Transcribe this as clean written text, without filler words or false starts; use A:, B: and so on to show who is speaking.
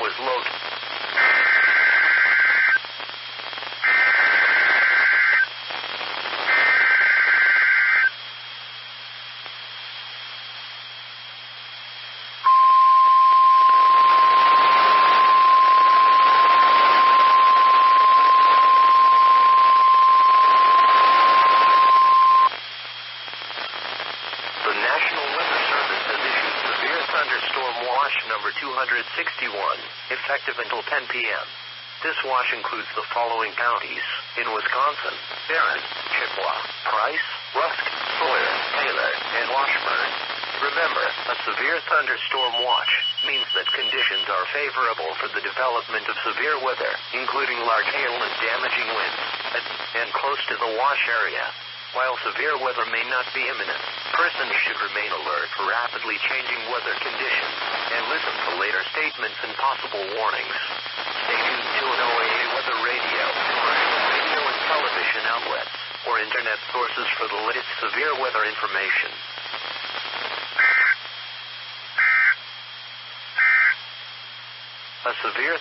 A: was low. The National Weather Service has issued severe thunderstorm watch number 261, effective until 10 p.m. This watch includes the following counties in Wisconsin: Barron, Chippewa, Price, Rusk, Sawyer, Taylor, and Washburn. Remember, a severe thunderstorm watch means that conditions are favorable for the development of severe weather, including large hail and damaging winds, and close to the watch area. While severe weather may not be imminent, persons should remain alert for rapidly changing weather conditions and listen to later statements and possible warnings. Stay tuned to an OAA weather radio, commercial radio and television outlets, or internet sources for the latest severe weather information. A severe